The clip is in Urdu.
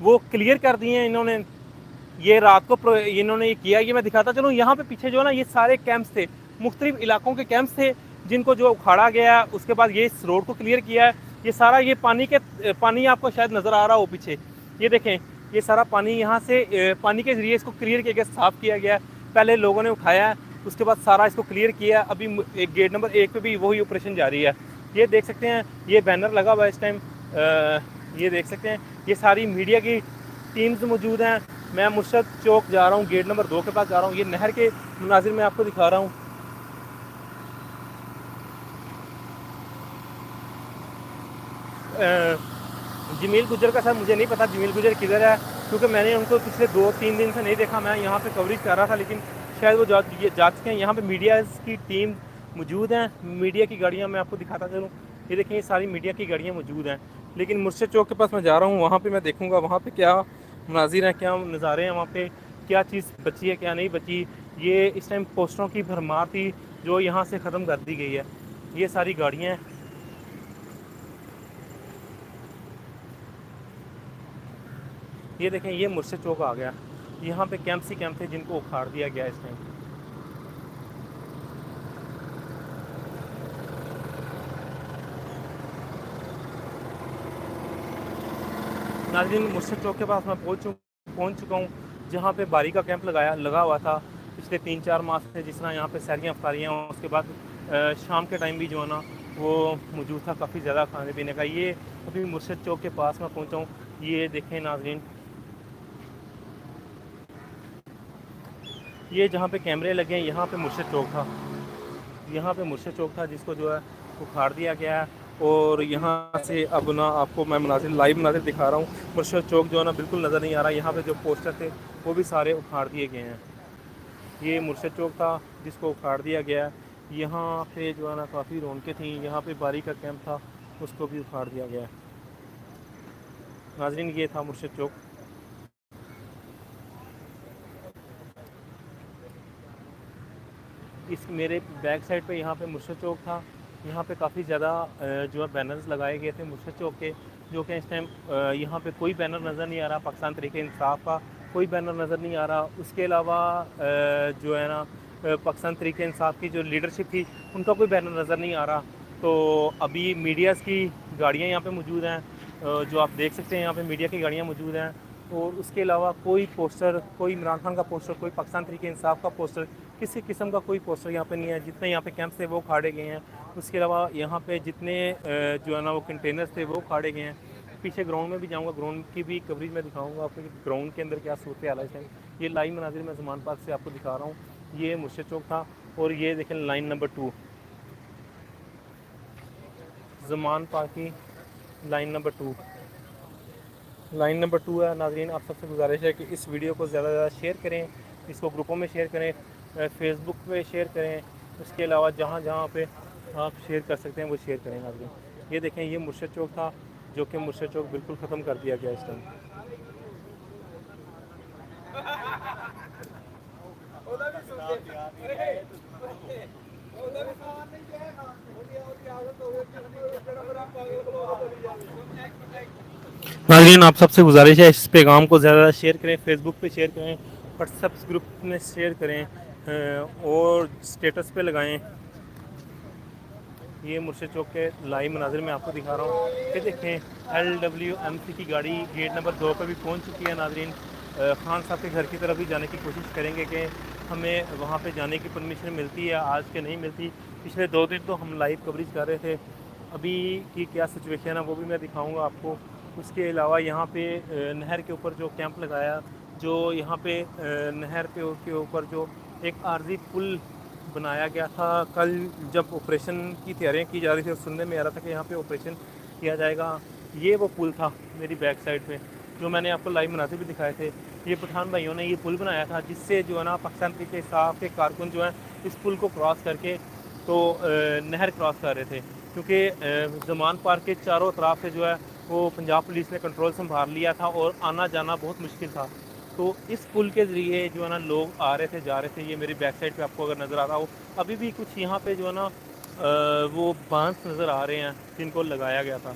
وہ کلیئر کر دیے ہیں انہوں نے. یہ رات کو انہوں نے یہ کیا, یہ میں دکھاتا چلوں. یہاں پہ پیچھے جو ہے نا یہ سارے کیمپس تھے, مختلف علاقوں کے کیمپس تھے جن کو جو اکھاڑا گیا. اس کے بعد یہ اس روڈ کو کلیئر کیا ہے. یہ سارا یہ پانی آپ کو شاید نظر آ رہا ہو پیچھے, یہ دیکھیں یہ سارا پانی یہاں سے پانی کے ذریعے اس کو کلیئر کیا گیا, صاف کیا گیا. پہلے لوگوں نے اٹھایا, اس کے بعد سارا اس کو کلیئر کیا. ابھی گیٹ نمبر 1 پہ بھی وہی آپریشن جاری ہے. یہ دیکھ سکتے ہیں یہ بینر لگا ہوا ہے اس ٹائم. یہ دیکھ سکتے ہیں یہ ساری میڈیا کی ٹیمز موجود ہیں. میں مرشد چوک جا رہا ہوں, گیٹ نمبر 2 کے پاس جا رہا ہوں. یہ نہر کے مناظر میں آپ کو دکھا رہا ہوں. جمیل گجر کا سر مجھے نہیں پتا جمیل گجر کدھر ہے, کیونکہ میں نے ان کو پچھلے 2-3 دن سے نہیں دیکھا. میں یہاں پہ کوریج کر رہا تھا, لیکن شاید وہ جا چکے ہیں. یہاں پہ میڈیاز کی ٹیم موجود ہیں, میڈیا کی گاڑیاں میں آپ کو دکھاتا چلوں. یہ دیکھیں یہ ساری میڈیا کی گاڑیاں موجود ہیں. لیکن مرشد چوک کے پاس میں جا رہا ہوں, وہاں پہ میں دیکھوں گا وہاں پہ کیا مناظر ہیں, کیا نظارے ہیں, وہاں پہ کیا چیز بچی ہے کیا نہیں بچی. یہ اس ٹائم پوسٹروں کی بھرمار تھی جو یہاں سے ختم کر دی گئی ہے. یہ ساری گاڑیاں ہیں. یہ دیکھیں یہ مرشد چوک آ گیا. یہاں پہ کیمپس ہی کیمپ تھے جن کو اکھاڑ دیا گیا اس ٹائم. ناظرین مرشد چوک کے پاس میں پہنچ چکا ہوں, جہاں پہ باری کا کیمپ لگا ہوا تھا پچھلے 3-4 ماہ سے. جس طرح یہاں پہ سیریاں افطاریاں ہوں, اس کے بعد شام کے ٹائم بھی جو ہے نا وہ موجود تھا کافی زیادہ کھانے پینے کا. یہ ابھی مرشد چوک کے پاس میں پہنچا ہوں. یہ دیکھیں ناظرین, یہ جہاں پہ کیمرے لگے ہیں یہاں پہ مرشد چوک تھا. یہاں پہ مرشد چوک تھا جس کو جو ہے اکھاڑ دیا گیا ہے. اور یہاں سے اب نا آپ کو میں لائیو مناظر دکھا رہا ہوں. مرشد چوک جو ہے نا بالکل نظر نہیں آ رہا. یہاں پہ جو پوسٹر تھے وہ بھی سارے اکھاڑ دیے گئے ہیں. یہ مرشد چوک تھا جس کو اکھاڑ دیا گیا. یہاں پہ جو ہے نا کافی رونقیں تھیں. یہاں پہ باری کا کیمپ تھا, اس کو بھی اکھاڑ دیا گیا. ناظرین یہ تھا مرشد چوک. اس میرے بیک سائڈ پہ یہاں پہ مرشد چوک تھا. یہاں پہ کافی زیادہ جو ہے بینرز لگائے گئے تھے مرشد چوک کے, جو کہ اس ٹائم یہاں پہ کوئی بینر نظر نہیں آ رہا پاکستان تحریک انصاف کا. کوئی بینر نظر نہیں آ رہا. اس کے علاوہ جو ہے نا پاکستان تحریک انصاف کی جو لیڈرشپ تھی ان کا کوئی بینر نظر نہیں آ رہا. تو ابھی میڈیاز کی گاڑیاں یہاں پہ موجود ہیں, جو آپ دیکھ سکتے ہیں یہاں پہ میڈیا کی گاڑیاں موجود ہیں. اور اس کے علاوہ کوئی پوسٹر, کوئی عمران خان کا پوسٹر, کوئی پاکستان تحریک انصاف کا پوسٹر, کسی قسم کا کوئی پوسٹر یہاں پہ نہیں ہے. جتنے یہاں پہ کیمپس تھے وہ کھاڑے گئے ہیں. اس کے علاوہ یہاں پہ جتنے جو ہے نا وہ کنٹینرز تھے وہ کھاڑے گئے ہیں. پیچھے گراؤنڈ میں بھی جاؤں گا, گراؤنڈ کی بھی کوریج میں دکھاؤں گا آپ کو کہ گراؤنڈ کے اندر کیا صورت حال ہے اس ٹائم. یہ لائیو مناظر میں زمان پارک سے آپ کو دکھا رہا ہوں. یہ مرشد چوک تھا. اور یہ دیکھیں لائن نمبر 2 زمان پارک کی لائن نمبر 2. لائن نمبر 2 ہے. ناظرین آپ سب سے گزارش ہے کہ اس ویڈیو کو زیادہ سے زیادہ شیئر کریں, اس کو گروپوں میں شیئر کریں, فیس بک پہ شیئر کریں. اس کے علاوہ جہاں جہاں پہ آپ شیئر کر سکتے ہیں وہ شیئر کریں. ناظرین یہ دیکھیں یہ مرشد چوک تھا, جو کہ مرشد چوک بالکل ختم کر دیا گیا اس ٹائم. ناظرین آپ سب سے گزارش ہے اس پیغام کو زیادہ شیئر کریں, فیس بک پہ شیئر کریں, واٹس ایپ گروپ میں شیئر کریں, اور اسٹیٹس پہ لگائیں. یہ مرشد چوک کے لائیو مناظر میں آپ کو دکھا رہا ہوں. کہ دیکھیں LWMC کی گاڑی گیٹ نمبر 2 پہ بھی پہنچ چکی ہے. ناظرین خان صاحب کے گھر کی طرف بھی جانے کی کوشش کریں گے کہ ہمیں وہاں پہ جانے کی پرمیشن ملتی ہے, آج کے نہیں ملتی. پچھلے 2 دن تو ہم لائیو کوریج کر رہے تھے. ابھی کی کیا سچویشن ہے وہ بھی میں دکھاؤں گا آپ کو. اس کے علاوہ یہاں پہ نہر کے اوپر جو کیمپ لگایا, جو یہاں پہ نہر کے اوپر جو ایک عارضی پل بنایا گیا تھا, کل جب آپریشن کی تیاریاں کی جا رہی تھی اور سننے میں آ رہا تھا کہ یہاں پہ آپریشن کیا جائے گا, یہ وہ پل تھا میری بیک سائڈ پہ جو میں نے آپ کو لائیو مناظر بھی دکھائے تھے. یہ پٹھان بھائیوں نے یہ پل بنایا تھا جس سے جو ہے نا پاکستان تحریک انصاف کے کارکن جو ہیں اس پل کو کراس کر کے تو نہر کراس کر رہے تھے. کیونکہ زمان پارک کے چاروں اطراف سے جو ہے وہ پنجاب پولیس نے کنٹرول سنبھال لیا تھا اور آنا جانا بہت مشکل تھا. تو اس پل کے ذریعے جو ہے نا لوگ آ رہے تھے جا رہے تھے. یہ میری بیک سائڈ پہ آپ کو اگر نظر آ رہا ہو, ابھی بھی کچھ یہاں پہ جو ہے نا وہ بانس نظر آ رہے ہیں جن کو لگایا گیا تھا.